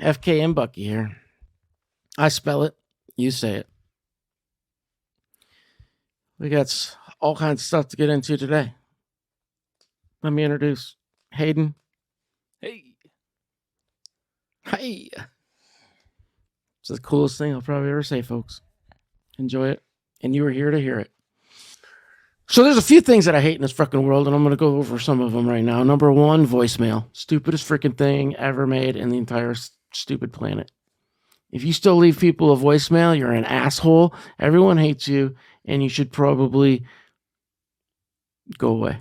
FknBucky here. I spell it. You say it. We got all kinds of stuff to get into today. Let me introduce Hayden. Hey. Hey. It's the coolest thing I'll probably ever say, folks. Enjoy it. And you were here to hear it. So there's a few things that I hate in this freaking world, and I'm going to go over some of them right now. Number one, voicemail. Stupidest freaking thing ever made in the entire stupid planet. If you still leave people a voicemail, you're an asshole. Everyone hates you, and you should probably go away.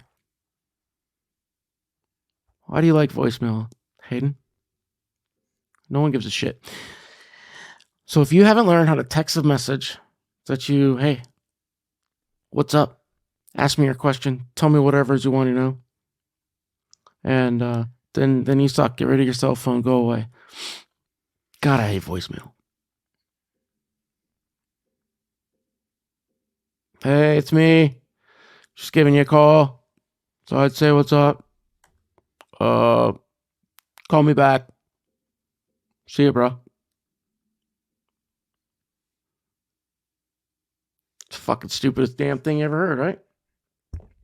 Why do you like voicemail, Hayden? No one gives a shit. So if you haven't learned how to text a message that you, hey, what's up? Ask me your question. Tell me whatever it is you want to know. And then you suck. Get rid of your cell phone. Go away. God, I hate voicemail. Hey, it's me. Just giving you a call. So I'd say, what's up? Call me back. See you, bro. It's the fucking stupidest damn thing you ever heard, right?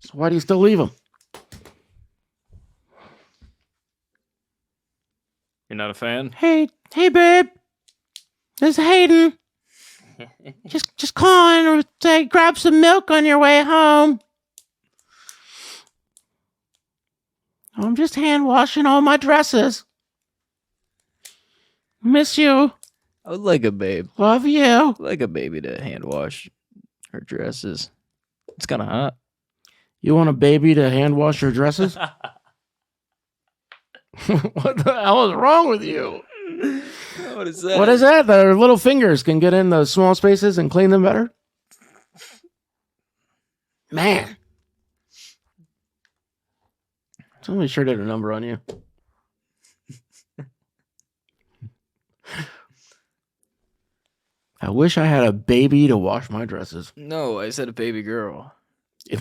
So why do you still leave them? You're not a fan? Hey, babe. This is Hayden. just calling or say grab some milk on your way home. I'm just hand washing all my dresses. Miss you. I would like a babe. Love you. I'd like a baby to hand wash her dresses. It's kind of hot. You want a baby to hand wash your dresses? What the hell is wrong with you? What is that? What is that? Their little fingers can get in those small spaces and clean them better? Man. Somebody sure did a number on you. I wish I had a baby to wash my dresses. No, I said a baby girl.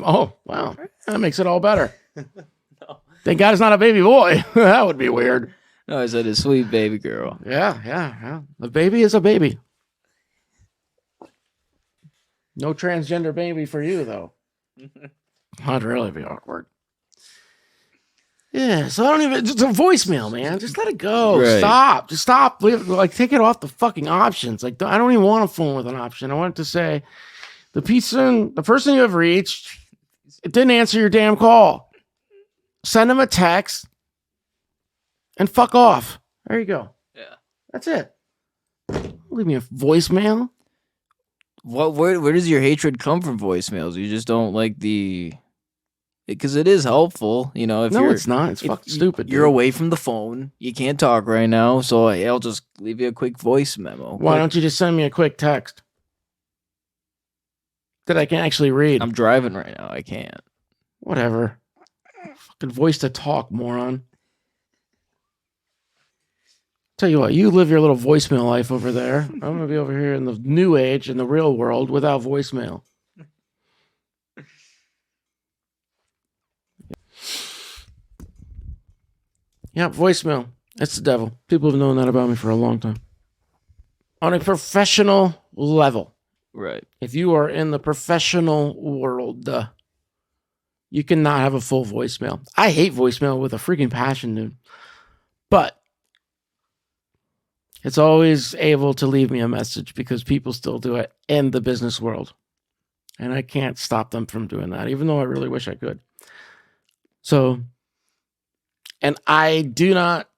Oh, wow. That makes it all better. No. Thank God it's not a baby boy. That would be weird. No, I said a sweet baby girl. Yeah. A baby is a baby. No transgender baby for you, though. That'd really be awkward. Yeah, so I don't even... Just a voicemail, man. Just let it go. Right. Stop. Just stop. Like, take it off the fucking options. Like, I don't even want a phone with an option. I want it to say, the person you have reached, it didn't answer your damn call. Send them a text and fuck off. There you go. Yeah. That's it. Leave me a voicemail. Where does your hatred come from voicemails? You just don't like the... Because it is helpful, you know. No, it's not. It's fucking stupid. You're away from the phone. You can't talk right now, so I'll just leave you a quick voice memo. Why don't you just send me a quick text that I can actually read? I'm driving right now. I can't. Whatever. Fucking voice to talk, moron. Tell you what, you live your little voicemail life over there. I'm going to be over here in the new age, in the real world, without voicemail. Yeah, voicemail. It's the devil. People have known that about me for a long time. On a professional level. Right. If you are in the professional world, you cannot have a full voicemail. I hate voicemail with a freaking passion, dude. But it's always able to leave me a message because people still do it in the business world. And I can't stop them from doing that, even though I really wish I could. So... And I do not,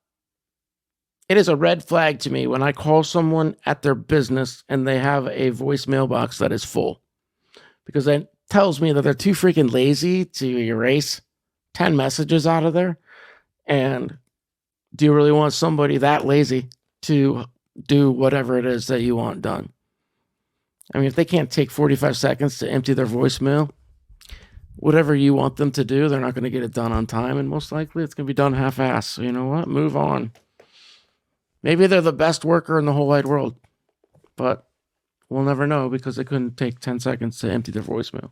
it is a red flag to me when I call someone at their business and they have a voicemail box that is full. Because that tells me that they're too freaking lazy to erase 10 messages out of there. And do you really want somebody that lazy to do whatever it is that you want done? I mean, if they can't take 45 seconds to empty their voicemail, whatever you want them to do, they're not going to get it done on time, and most likely it's going to be done half-assed. So you know what? Move on. Maybe they're the best worker in the whole wide world, but we'll never know because they couldn't take 10 seconds to empty their voicemail.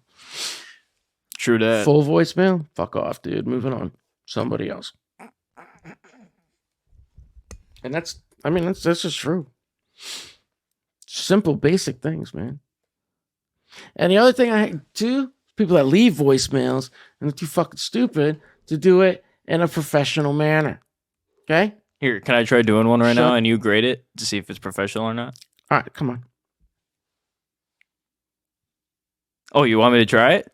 True that. Full voicemail? Fuck off, dude. Moving on. Somebody else. And that's I mean, that's just true. Simple, basic things, man. And the other thing I hate too, people that leave voicemails and they're too fucking stupid to do it in a professional manner. Okay? Here, can I try doing one right Shut- now and you grade it to see if it's professional or not? All right, come on. Oh, you want me to try it?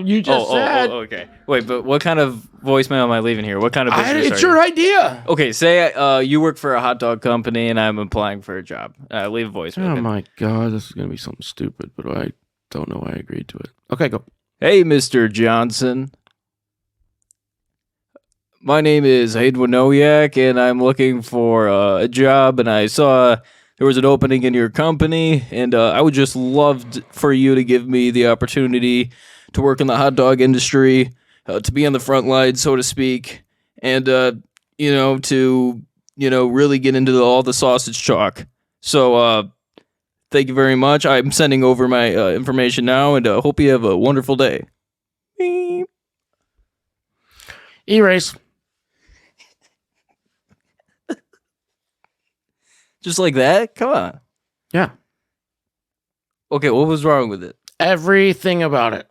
You just said. Okay. Wait, but what kind of voicemail am I leaving here? What kind of business It's are your you? idea. Okay, say you work for a hot dog company and I'm applying for a job. Leave a voicemail. Oh my God, this is going to be something stupid, but I don't know why I agreed to it. Okay, go. Hey, Mr. Johnson. My name is Hayden Fat James, and I'm looking for a job, and I saw there was an opening in your company, and I would just love for you to give me the opportunity to work in the hot dog industry, to be on the front line, so to speak, and, to, really get into all the sausage chalk. So, thank you very much. I'm sending over my information now, and hope you have a wonderful day. Beep. Erase. Just like that? Come on. Yeah. Okay, what was wrong with it? Everything about it.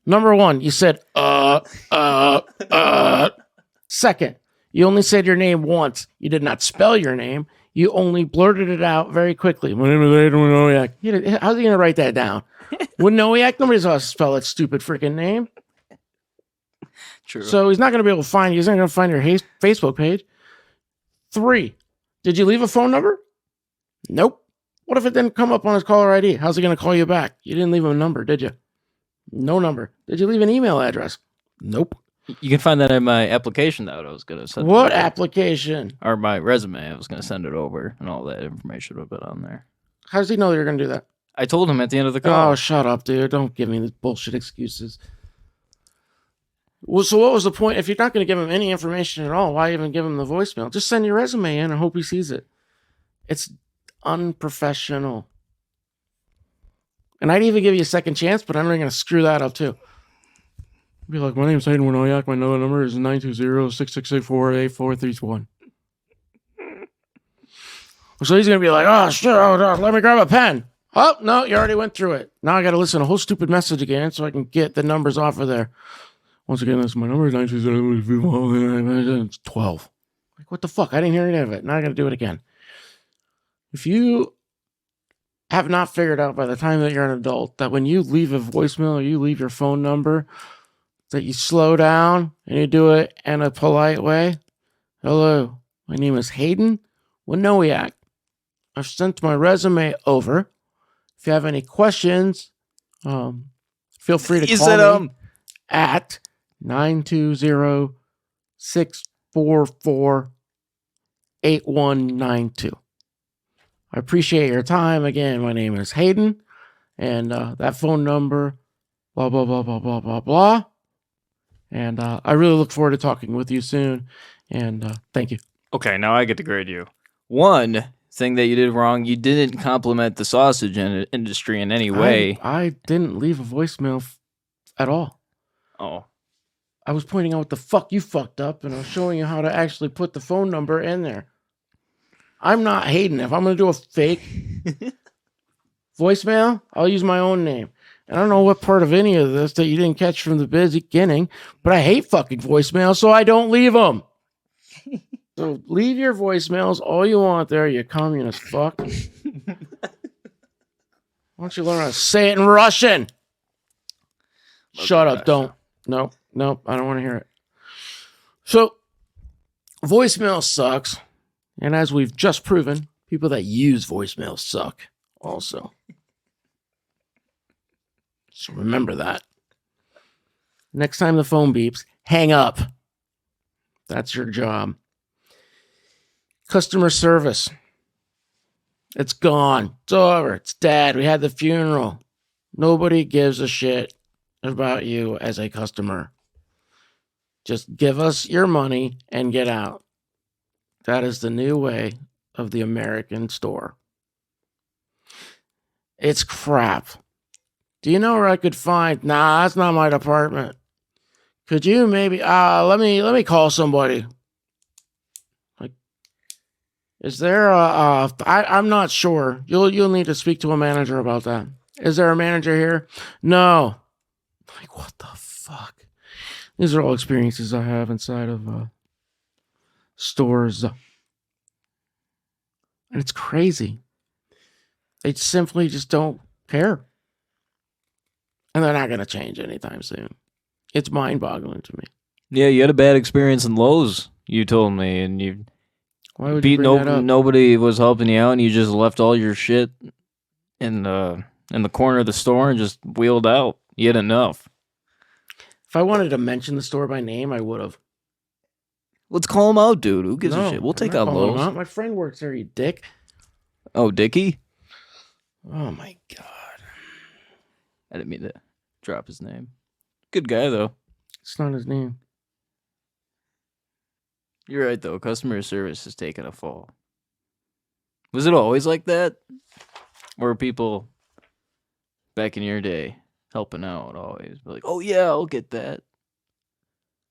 Number one, you said, Second, you only said your name once. You did not spell your name. You only blurted it out very quickly. My name is Hayden Fat. How's he going to write that down? Winoyak? Nobody's going to spell that stupid freaking name. True. So he's not going to be able to find you. He's not going to find your Facebook page. 3, did you leave a phone number? Nope. What if it didn't come up on his caller ID? How's he going to call you back? You didn't leave him a number, did you? No number. Did you leave an email address? Nope. You can find that in my application that I was going to send. What application? Or my resume. I was going to send it over, and all that information would have been on there. How does he know you're going to do that? I told him at the end of the call. Oh, shut up, dude. Don't give me these bullshit excuses. Well, so what was the point? If you're not going to give him any information at all, why even give him the voicemail? Just send your resume in and hope he sees it. It's unprofessional. And I'd even give you a second chance, but I'm not going to screw that up too. Be like, my name's Hayden Fat James. My number is 920-668-484331. So he's going to be like, oh, shit, let me grab a pen. Oh, no, you already went through it. Now I got to listen to a whole stupid message again so I can get the numbers off of there. Once again, that's my number is 920. 12. Like, what the fuck? I didn't hear any of it. Now I got to do it again. If you have not figured out by the time that you're an adult that when you leave a voicemail or you leave your phone number, that you slow down and you do it in a polite way. Hello, my name is Hayden Fat. I've sent my resume over. If you have any questions, feel free to call me at 920-644-8192. I appreciate your time. Again, my name is Hayden, and that phone number, blah, blah, blah, blah, blah, blah, blah. And I really look forward to talking with you soon, and thank you. Okay, now I get to grade you. One thing that you did wrong, you didn't compliment the sausage industry in any way. I didn't leave a voicemail at all. Oh. I was pointing out what the fuck you fucked up, and I was showing you how to actually put the phone number in there. I'm not Hayden. If I'm going to do a fake voicemail, I'll use my own name. And I don't know what part of any of this that you didn't catch from the beginning, but I hate fucking voicemails, so I don't leave them. So leave your voicemails all you want there, you communist fuck. Why don't you learn how to say it in Russian? Shut up, don't. Nope, I don't want to hear it. So, voicemail sucks. And as we've just proven, people that use voicemail suck also. So remember that. Next time the phone beeps, hang up. That's your job. Customer service. It's gone. It's over. It's dead. We had the funeral. Nobody gives a shit about you as a customer. Just give us your money and get out. That is the new way of the American store. It's crap. Do you know where I could find? Nah, that's not my department. Could you maybe let me call somebody. Like, Is there I'm not sure. You'll need to speak to a manager about that. Is there a manager here? No. Like, what the fuck? These are all experiences I have inside of stores. And it's crazy. They simply just don't care. And they're not going to change anytime soon. It's mind-boggling to me. Yeah, you had a bad experience in Lowe's, you told me, and you Why would you bring that up? nobody was helping you out, and you just left all your shit in the corner of the store and just wheeled out. You had enough. If I wanted to mention the store by name, I would have. Let's call him out, dude. Who gives a shit? We'll take out Lowe's. My friend works there, you dick. Oh, Dickie? Oh, my God. I didn't mean to drop his name. Good guy, though. It's not his name. You're right, though. Customer service is taking a fall. Was it always like that? Or were people back in your day helping out always? Like, oh, yeah, I'll get that.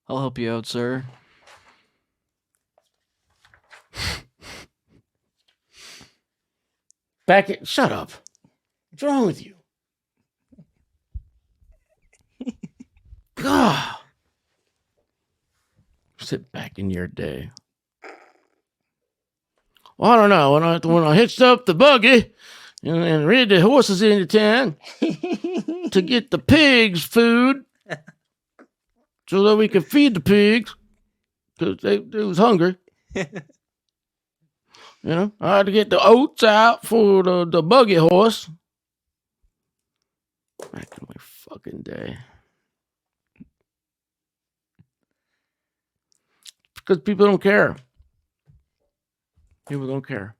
I'll help you out, sir. Shut up. What's wrong with you? God. Sit back in your day. Well, I don't know. When I hitched up the buggy and rid the horses into town to get the pigs food so that we could feed the pigs because they was hungry. You know, I had to get the oats out for the buggy horse. Back in my fucking day. Because people don't care. People don't care.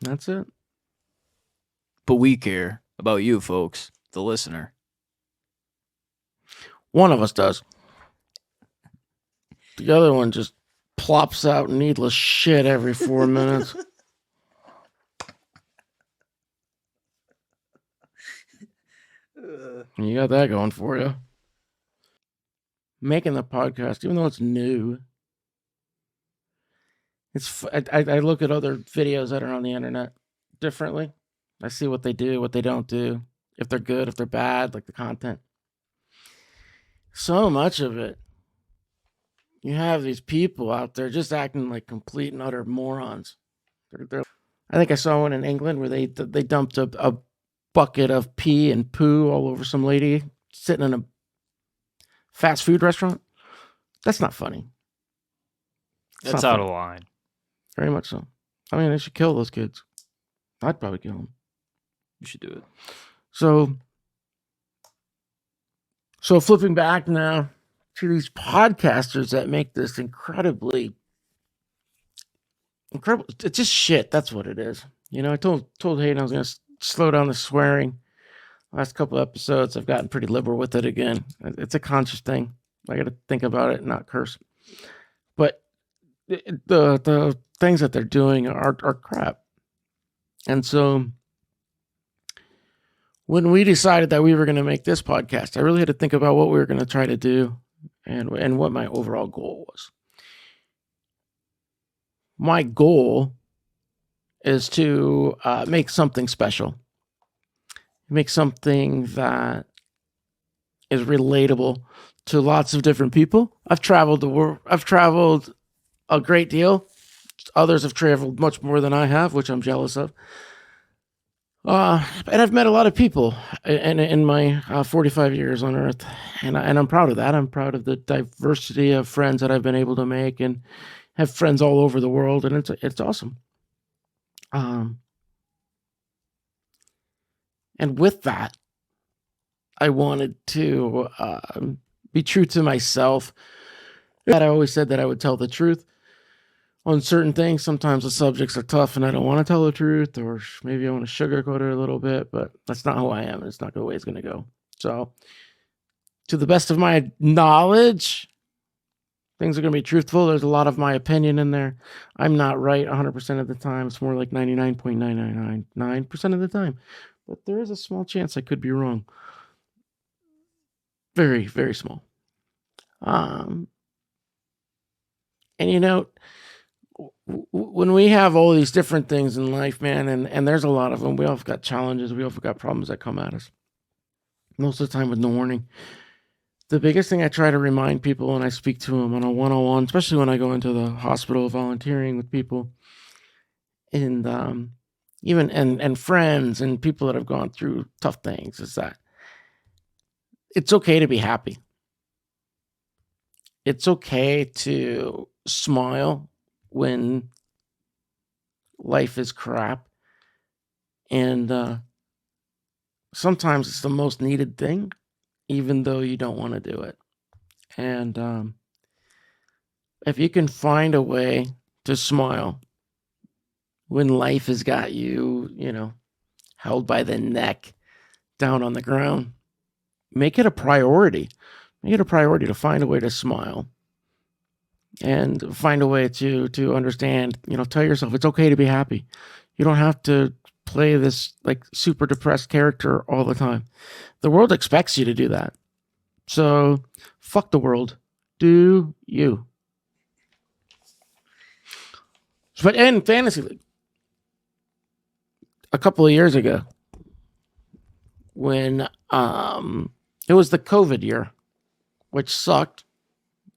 That's it. But we care about you, folks, the listener. One of us does. The other one just plops out needless shit every 4 minutes. You got that going for you. Making the podcast, even though it's new, I look at other videos that are on the internet differently. I see what they do, what they don't do, if they're good, if they're bad, like the content. So much of it, you have these people out there just acting like complete and utter morons. I think I saw one in England where they dumped a bucket of pee and poo all over some lady sitting in a fast food restaurant. That's not funny. That's out of line. Very much so. I mean, they should kill those kids. I'd probably kill them. You should do it. So flipping back now to these podcasters that make this incredible. It's just shit. That's what it is. You know, I told Hayden I was going to slow down the swearing. Last couple episodes, I've gotten pretty liberal with it again. It's a conscious thing. I got to think about it and not curse. But the things that they're doing are crap. And so when we decided that we were going to make this podcast, I really had to think about what we were going to try to do and what my overall goal was. My goal is to make something special. Make something that is relatable to lots of different people. I've traveled the world. I've traveled a great deal. Others have traveled much more than I have, which I'm jealous of. And I've met a lot of people in my 45 years on Earth, and I'm proud of that. I'm proud of the diversity of friends that I've been able to make, and have friends all over the world, and it's awesome. And with that, I wanted to be true to myself. That I always said that I would tell the truth on certain things. Sometimes the subjects are tough and I don't want to tell the truth, or maybe I want to sugarcoat it a little bit, but that's not who I am. It's not the way it's going to go. So to the best of my knowledge, things are going to be truthful. There's a lot of my opinion in there. I'm not right 100% of the time. It's more like 99.9999% of the time. But there is a small chance I could be wrong. Very, very small. And you know, when we have all these different things in life, man, and there's a lot of them. We all got challenges. We all got problems that come at us. Most of the time with no warning. The biggest thing I try to remind people when I speak to them on a one-on-one, especially when I go into the hospital volunteering with people, and even and friends and people that have gone through tough things, is that it's okay to be happy. It's okay to smile when life is crap, and sometimes it's the most needed thing, even though you don't want to do it. And if you can find a way to smile when life has got you, held by the neck down on the ground, make it a priority. Make it a priority to find a way to smile and find a way to understand, tell yourself it's okay to be happy. You don't have to play this like super depressed character all the time. The world expects you to do that. So fuck the world. Do you. But in Fantasy League, a couple of years ago, when it was the COVID year, which sucked,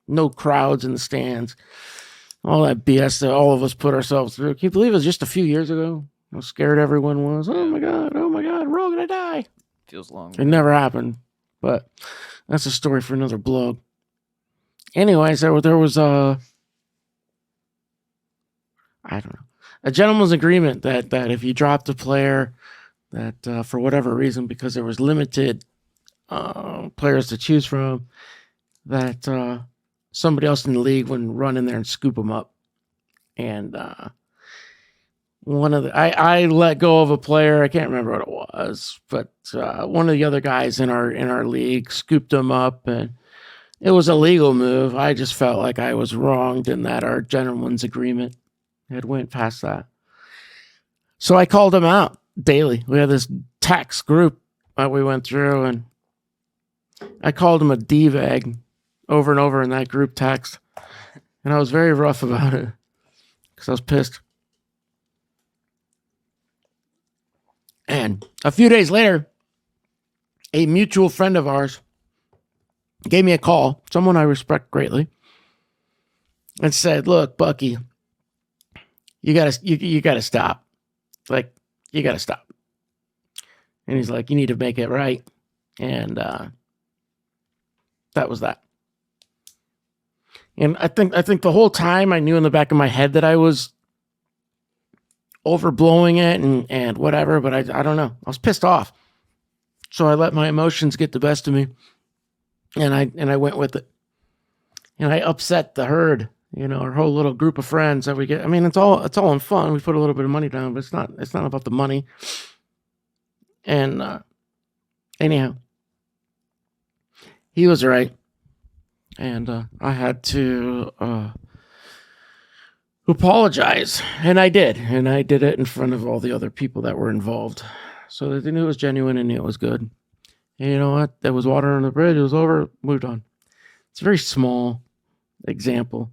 no crowds in the stands, all that BS that all of us put ourselves through. Can you believe it was just a few years ago? How scared everyone was. Oh my God, we're all gonna die. Feels long. It never happened, but that's a story for another blog. Anyways, there was a gentleman's agreement that if you dropped a player, that for whatever reason, because there was limited players to choose from, that somebody else in the league would run in there and scoop them up. And I let go of a player. I can't remember what it was, but one of the other guys in our league scooped him up, and it was a legal move. I just felt like I was wronged in that our gentleman's agreement had went past that. So I called him out daily. We had this text group that we went through, and I called him a D-bag over and over in that group text. And I was very rough about it because I was pissed. And a few days later, a mutual friend of ours gave me a call, someone I respect greatly, and said, "Look, Bucky, you gotta stop. Like, you gotta stop." And he's like, "You need to make it right." And that was that. And I think the whole time I knew in the back of my head that I was overblowing it and whatever, but I don't know. I was pissed off. So I let my emotions get the best of me, and I went with it. And I upset the herd, our whole little group of friends that we get. I mean, it's all in fun. We put a little bit of money down, but it's not about the money. And anyhow, he was right. And I had to apologize. And I did. And I did it in front of all the other people that were involved. So that they knew it was genuine and knew it was good. And you know what? There was water on the bridge. It was over. Moved on. It's a very small example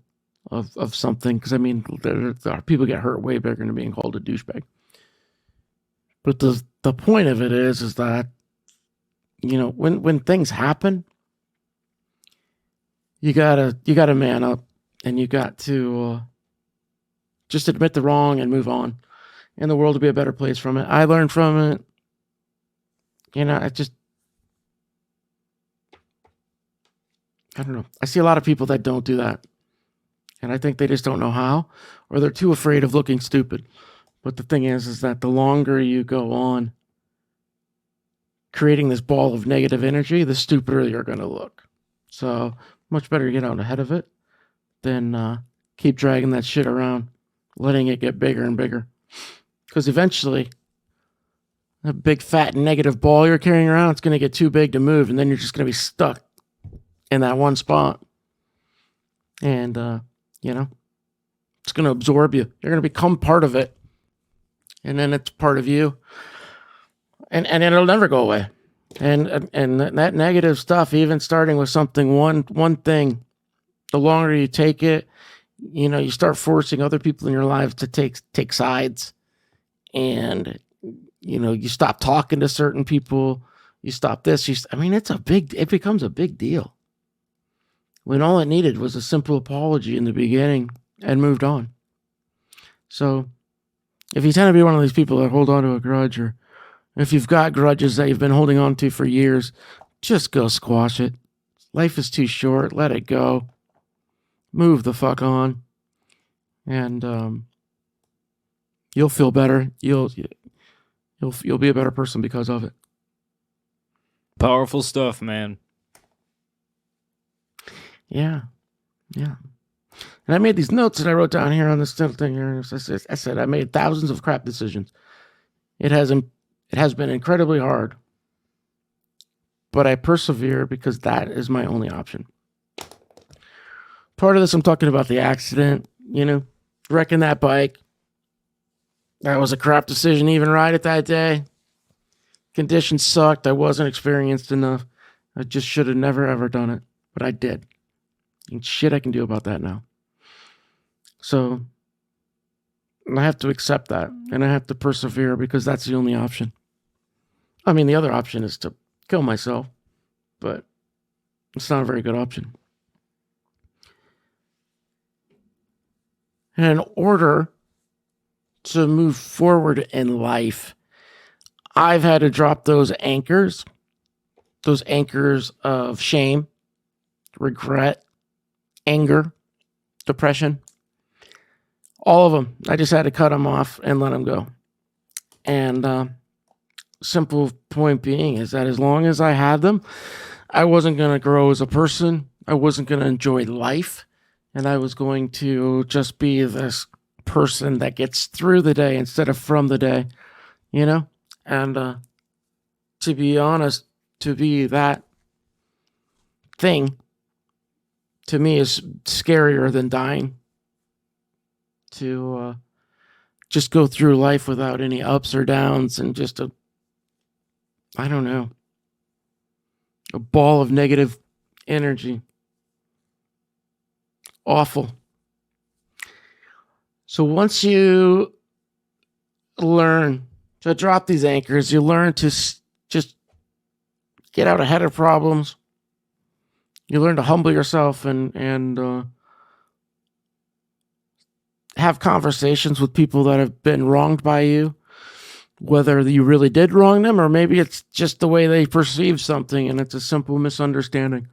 of something. Because, I mean, people get hurt way bigger than being called a douchebag. But the point of it is that, when things happen, you gotta man up, and you got to just admit the wrong and move on, and the world will be a better place from it. I learned from it. I don't know. I see a lot of people that don't do that, and I think they just don't know how, or they're too afraid of looking stupid. But the thing is that the longer you go on creating this ball of negative energy, the stupider you're going to look. So much better get out ahead of it than keep dragging that shit around, letting it get bigger and bigger. Because eventually, that big fat negative ball you're carrying around, it's going to get too big to move, and then you're just going to be stuck in that one spot. And, it's going to absorb you. You're going to become part of it. And then it's part of you. And it'll never go away. And that negative stuff, even starting with something, one thing, the longer you take it you start forcing other people in your lives to take sides, and you stop talking to certain people. You stop this. It becomes a big deal when all it needed was a simple apology in the beginning and moved on. So if you tend to be one of these people that hold on to a grudge, or if you've got grudges that you've been holding on to for years, just go squash it. Life is too short. Let it go. Move the fuck on. And you'll feel better. You'll be a better person because of it. Powerful stuff, man. Yeah. And I made these notes that I wrote down here on this thing here. I said I made thousands of crap decisions. It has been incredibly hard, but I persevere because that is my only option. Part of this, I'm talking about the accident, wrecking that bike. That was a crap decision to even ride it that day. Conditions sucked. I wasn't experienced enough. I just should have never, ever done it, but I did. And shit I can do about that now. So I have to accept that, and I have to persevere because that's the only option. I mean, the other option is to kill myself, but it's not a very good option. And in order to move forward in life, I've had to drop those anchors of shame, regret, anger, depression, all of them. I just had to cut them off and let them go. And simple point being is that as long as I had them, I wasn't going to grow as a person. I wasn't going to enjoy life. And I was going to just be this person that gets through the day instead of from the day, And to be honest, to be that thing, to me, is scarier than dying. To just go through life without any ups or downs and just a ball of negative energy. Awful. So once you learn to drop these anchors, you learn to just get out ahead of problems. You learn to humble yourself and have conversations with people that have been wronged by you, whether you really did wrong them or maybe it's just the way they perceive something and it's a simple misunderstanding.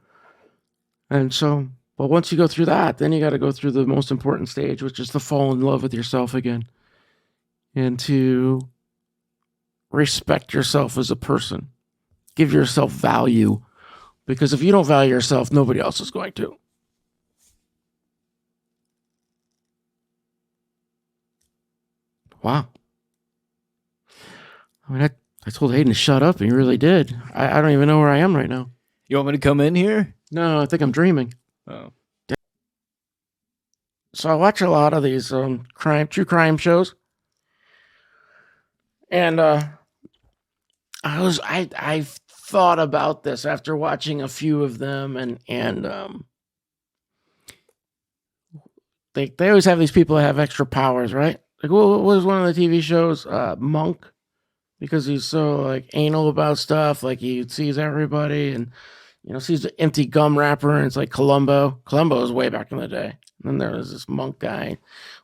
And so, but once you go through that, then you got to go through the most important stage, which is to fall in love with yourself again and to respect yourself as a person. Give yourself value, because if you don't value yourself, nobody else is going to. Wow. I mean, I told Hayden to shut up, and he really did. I don't even know where I am right now. You want me to come in here? No, I think I'm dreaming. Oh. So I watch a lot of these true crime shows, and I thought about this after watching a few of them, and they always have these people that have extra powers, right? Like, what was one of the TV shows? Monk, because he's so like anal about stuff, like he sees everybody and sees the empty gum wrapper, and it's like Columbo. Columbo was way back in the day. And then there was this monk guy.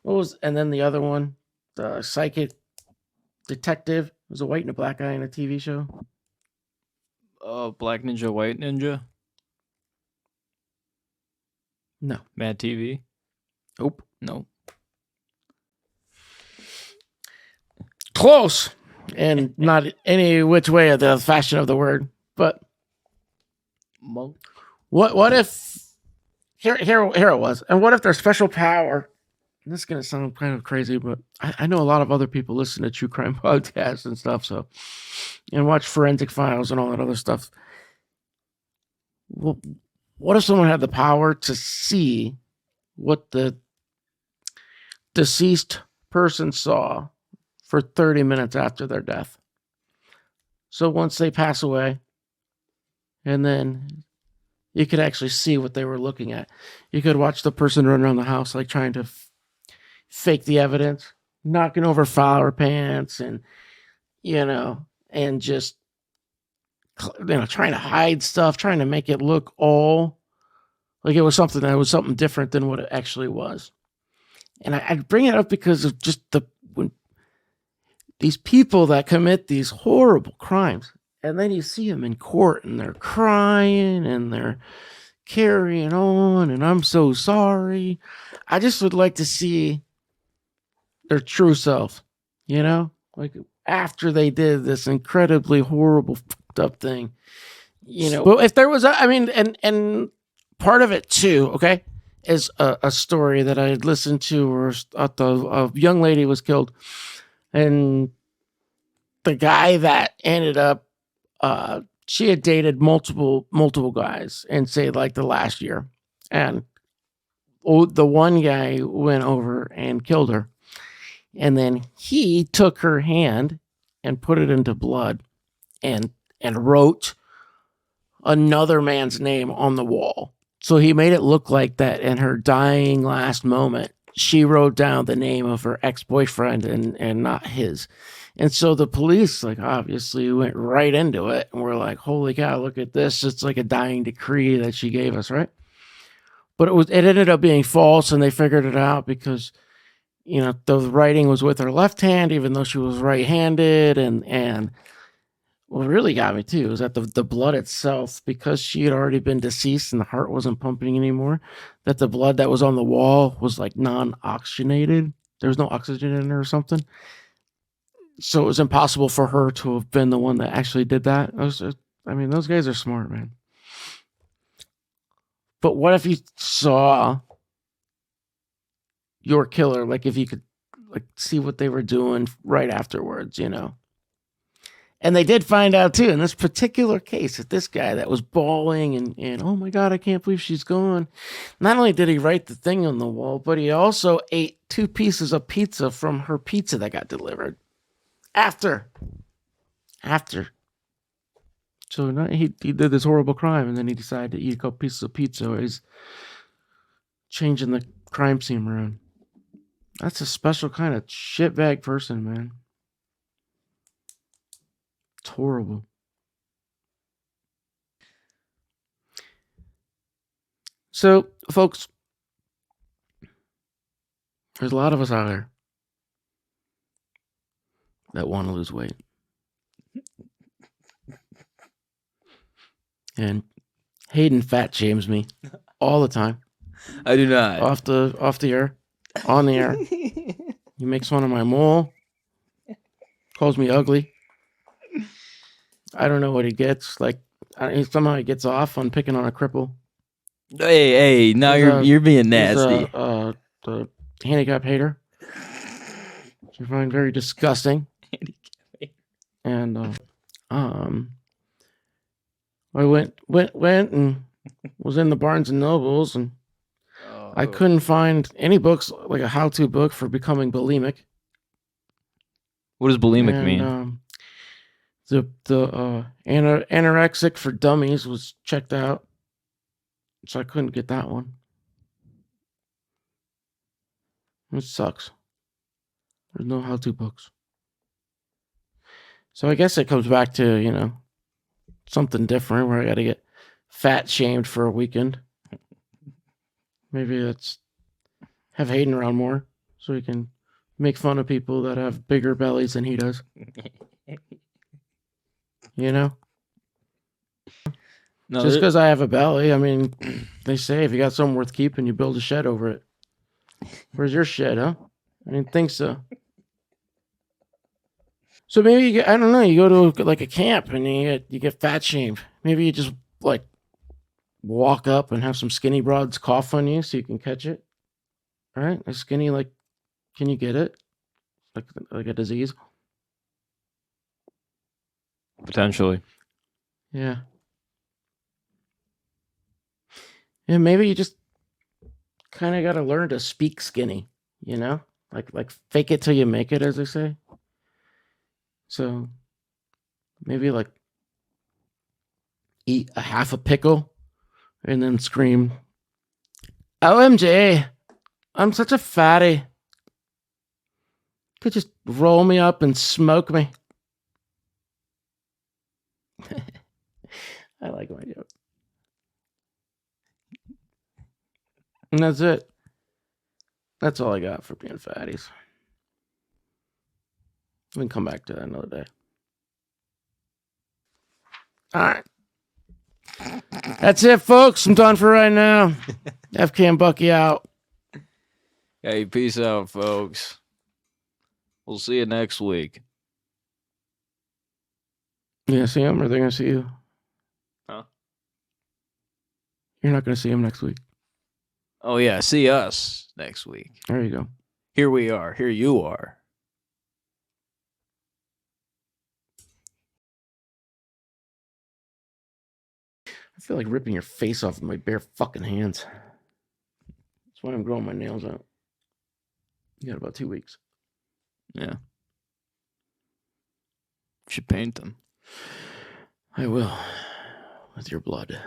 And then the other one, the psychic detective. It was a white and a black guy in a TV show. Black Ninja, White Ninja? No. Mad TV? Nope. No. Close. And not any which way of the fashion of the word. But Monk. What if here it was. And what if their special power, and this is gonna sound kind of crazy, but I know a lot of other people listen to true crime podcasts and stuff, so and watch Forensic Files and all that other stuff. Well, what if someone had the power to see what the deceased person saw for 30 minutes after their death? So once they pass away, and then You could actually see what they were looking at. You could watch the person run around the house like trying to fake the evidence, knocking over flower pants, and and just trying to hide stuff, trying to make it look all like it was something different than what it actually was. And I bring it up because of just when these people that commit these horrible crimes, and then you see them in court and they're crying and they're carrying on, and I'm so sorry. I just would like to see their true self, like after they did this incredibly horrible, fucked up thing. Well, if there was, and part of it too, okay, is a story that I had listened to where a young lady was killed, and the guy that ended up, she had dated multiple guys in, say, like the last year, and the one guy went over and killed her, and then he took her hand and put it into blood, and wrote another man's name on the wall. So he made it look like that in her dying last moment, she wrote down the name of her ex-boyfriend and not his. And so the police, like, obviously went right into it, and we're like, holy cow, look at this. It's like a dying decree that she gave us, right? But it ended up being false, and they figured it out because, the writing was with her left hand, even though she was right-handed, and what really got me too is that the blood itself, because she had already been deceased and the heart wasn't pumping anymore, that the blood that was on the wall was like non-oxygenated. There was no oxygen in it or something. So it was impossible for her to have been the one that actually did that. Those guys are smart, man. But what if you saw your killer, like if you could like see what they were doing right afterwards, And they did find out too in this particular case that this guy that was bawling and oh my God, I can't believe she's gone. Not only did he write the thing on the wall, but he also ate 2 pieces of pizza from her pizza that got delivered after. So he did this horrible crime, and then he decided to eat a couple pieces of pizza. He's changing the crime scene around. That's a special kind of shitbag person, man. It's horrible. So, folks, there's a lot of us out there that want to lose weight. And Hayden Fat James me all the time. I do not. Off the air, on the air. He makes fun of my mole. Calls me ugly. I don't know what he gets. Like, somehow he gets off on picking on a cripple. Hey, now you're being nasty. The handicap hater, which I find very disgusting. And I went and was in the Barnes and Nobles, and I couldn't find any books, like a how-to book for becoming bulimic. What does bulimic mean? The anorexic for dummies was checked out, so I couldn't get that one. It sucks. There's no how-to books. So I guess it comes back to, something different where I got to get fat shamed for a weekend. Maybe it's have Hayden around more so he can make fun of people that have bigger bellies than he does. No, just because I have a belly, they say if you got something worth keeping, you build a shed over it. Where's your shed, huh? I didn't think so. So maybe I don't know. You go to like a camp and you get fat shamed. Maybe you just like walk up and have some skinny broads cough on you so you can catch it. All right, a skinny, like, can you get it? Like a disease? Potentially. Yeah. Yeah, maybe you just kind of got to learn to speak skinny, like fake it till you make it, as they say. So maybe like eat a half a pickle and then scream, OMG, I'm such a fatty. Could just roll me up and smoke me. I like my joke. And that's it. That's all I got for being fatties. We can come back to that another day. All right. That's it, folks. I'm done for right now. FknBucky out. Hey, peace out, folks. We'll see you next week. You gonna see him or are they gonna see you? Huh? You're not gonna see him next week. Oh, yeah. See us next week. There you go. Here we are. Here you are. I feel like ripping your face off with my bare fucking hands. That's why I'm growing my nails out. You got about 2 weeks. Yeah. Should paint them. I will. With your blood.